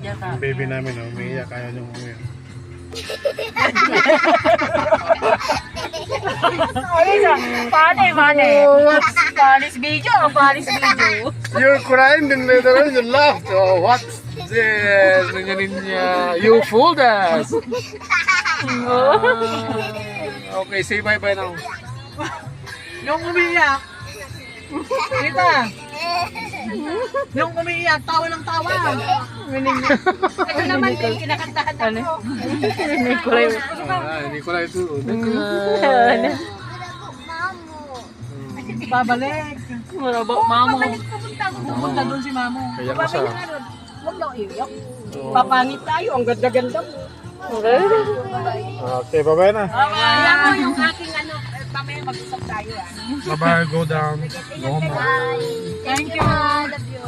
Ang baby namin, oh, umiiyak. Ayaw niyong umiiyak. Panis video, panis video. You're crying, then later on you laughed. Oh, what's this? Ninya. You fooled us. Okay, say bye-bye now. Yung umiiyak. Kita. Yung umiiyak, tawa ng tawa. Ito naman din, kinakantahan ako. Nikolay. Nikolay too. Babalik. Maraba, mamo. Pupunta doon si Mamo. Kaya ko siya. Huwag daw iyak. Papangit tayo, ang ganda-ganda mo. Okay, bye-bye na. Alam mo yung aking ano, mamaya mag-usap tayo ah. Bye-bye, go down. Go home. Thank you. Love you.